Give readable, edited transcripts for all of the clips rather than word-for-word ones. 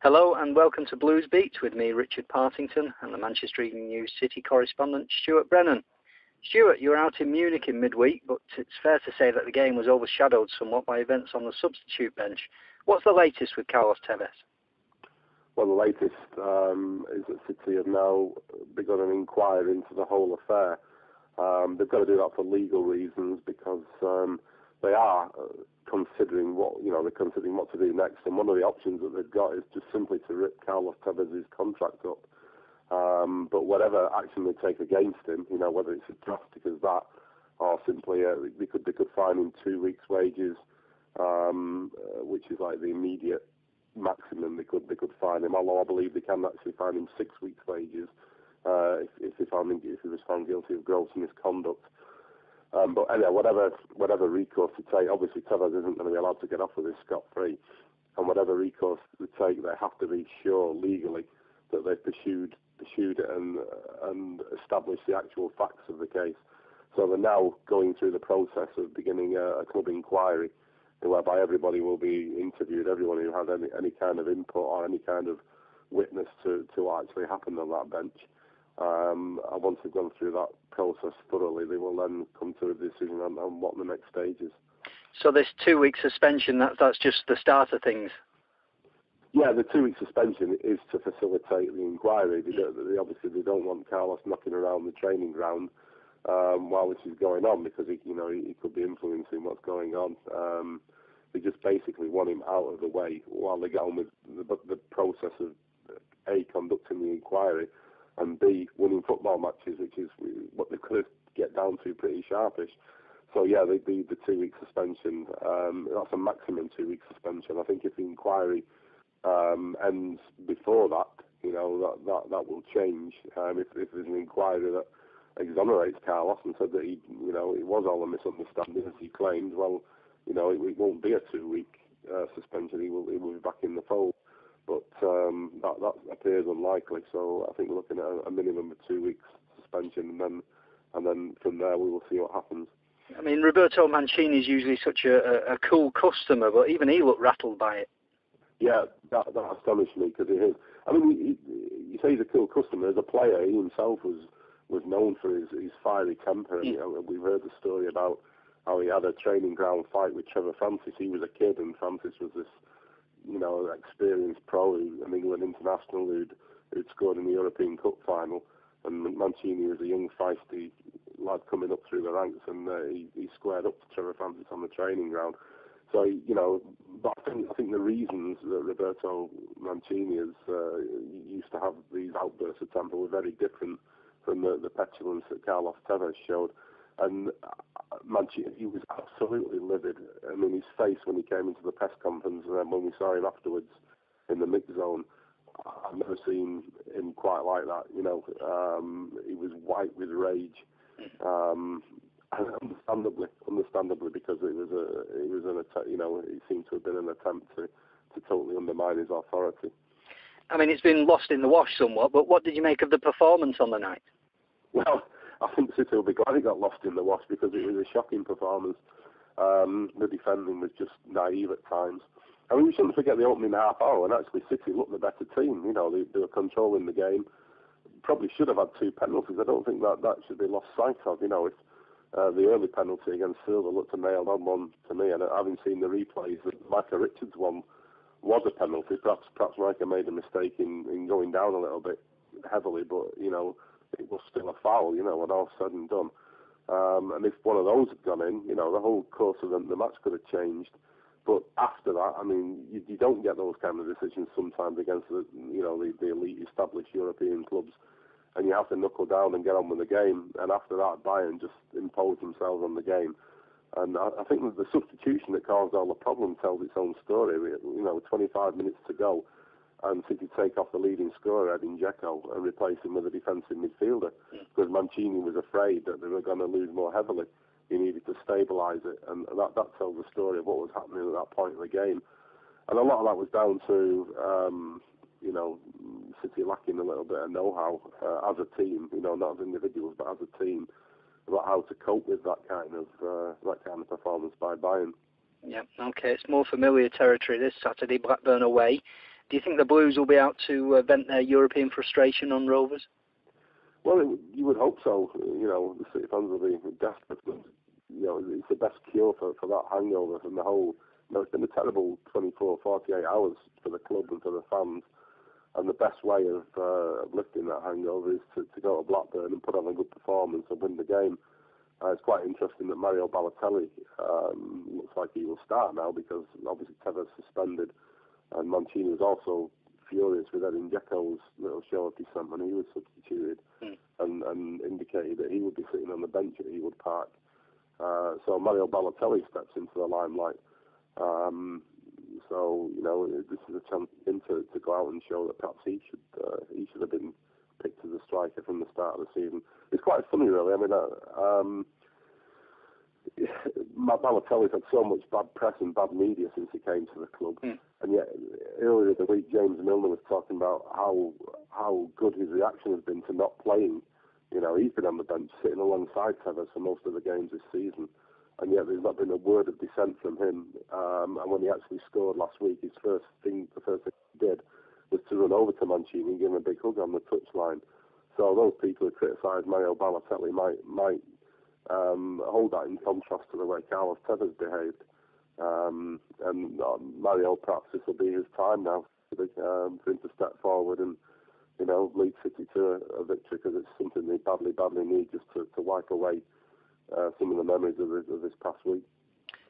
Hello and welcome to BluesBeat with me, Richard Partington, and the Manchester Evening News City correspondent, Stuart Brennan. Stuart, you were out in Munich in midweek, but it's fair to say that the game was overshadowed somewhat by events on the substitute bench. What's the latest with Carlos Tevez? Well, the latest is that City have now begun an inquiry into the whole affair. They've got to do that for legal reasons because they are considering what to do next. And one of the options that they've got is just simply to rip Carlos Tevez's contract up. But whatever action they take against him, whether it's as drastic as that, or simply they could fine him 2 weeks' wages, which is like the immediate maximum they could fine him. Although I believe they can actually fine him 6 weeks' wages if he was found guilty of gross misconduct. But anyway, whatever recourse they take, obviously Tevez isn't going to be allowed to get off with this scot-free. And whatever recourse they take, they have to be sure legally that they've pursued it and established the actual facts of the case. So they're now going through the process of beginning a club inquiry, whereby everybody will be interviewed, everyone who has any kind of input or any kind of witness to what actually happened on that bench. And once they've gone through that process thoroughly, they will then come to a decision on what the next stage is. So this 2 week suspension, that's just the start of things? Yeah, the 2 week suspension is to facilitate the inquiry. They obviously don't want Carlos knocking around the training ground while this is going on, because he could be influencing what's going on. They just basically want him out of the way while they get on with the process of A, conducting the inquiry, and B, winning football matches, which is what they could get down to pretty sharpish. So yeah, the 2 week suspension, that's a maximum 2 week suspension. I think if the inquiry ends before that, that will change. If there's an inquiry that exonerates Carlos and said that it was all a misunderstanding as he claims, well, it won't be a 2 week suspension. He will be back in the fold. But that appears unlikely. So I think we're looking at a minimum of 2 weeks suspension, and then from there we will see what happens. I mean, Roberto Mancini is usually such a cool customer, but even he looked rattled by it. Yeah, that astonished me, because it is. I mean, you say he's a cool customer. As a player, he himself was known for his fiery temper. We've heard the story about how he had a training ground fight with Trevor Francis. He was a kid, and Francis was this experienced pro, an England international who'd scored in the European Cup final, and Mancini was a young feisty lad coming up through the ranks, and he squared up to Trevor Francis on the training ground. So but I think the reasons that Roberto Mancini used to have these outbursts of temper were very different from the petulance that Carlos Tevez showed. And Mancini, he was absolutely livid. I mean, his face when he came into the press conference, and then when we saw him afterwards in the mix zone, I've never seen him quite like that. He was white with rage, and understandably, because it seemed to have been an attempt to totally undermine his authority. I mean, it's been lost in the wash somewhat, but what did you make of the performance on the night? Well, I think City will be glad it got lost in the wash, because it was a shocking performance. The defending was just naive at times. I mean, we shouldn't forget the opening half hour, and actually City looked the better team. They were controlling the game. Probably should have had 2 penalties. I don't think that should be lost sight of. If the early penalty against Silva looked a nailed-on one to me, and having seen the replays, the Micah Richards one was a penalty. Perhaps Micah made a mistake in going down a little bit heavily, but it was still a foul, when all said and done. And if one of those had gone in, the whole course of the match could have changed. But after that, I mean, you don't get those kind of decisions sometimes against the elite established European clubs, and you have to knuckle down and get on with the game. And after that, Bayern just imposed themselves on the game. And I think that the substitution that caused all the problem tells its own story. 25 minutes to go, and City take off the leading scorer, Edin Dzeko, and replace him with a defensive midfielder, because Mancini was afraid that they were going to lose more heavily. He needed to stabilise it, and that tells the story of what was happening at that point in the game. And a lot of that was down to, City lacking a little bit of know-how as a team, not as individuals, but as a team, about how to cope with that kind of performance by Bayern. Yeah, okay, it's more familiar territory this Saturday, Blackburn away. Do you think the Blues will be out to vent their European frustration on Rovers? Well, you would hope so. The City fans will be desperate. But, it's the best cure for that hangover from the whole. It's been a terrible 24, 48 hours for the club and for the fans. And the best way of lifting that hangover is to go to Blackburn and put on a good performance and win the game. It's quite interesting that Mario Balotelli looks like he will start now because obviously Tevez suspended, and Mancini was also furious with Edin Dzeko's little show of dissent when he was substituted, and indicated that he would be sitting on the bench at Ewood Park. So Mario Balotelli steps into the limelight. This is a chance for him to go out and show that perhaps he should have been picked as a striker from the start of the season. It's quite funny, really. I mean, Balotelli's had so much bad press and bad media since he came to the club, and yet earlier in the week James Milner was talking about how good his reaction has been to not playing. He's been on the bench sitting alongside Tevez for most of the games this season, and yet there's not been a word of dissent from him. And when he actually scored last week, the first thing he did was to run over to Mancini and give him a big hug on the touchline. So those people who criticise Mario Balotelli might hold that in contrast to the way Carlos Tevez behaved. Mario, perhaps this will be his time now for him to step forward and lead City to a victory, because it's something they badly need, just to wipe away some of the memories of this past week.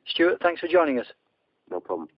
Stuart, thanks for joining us. No problem.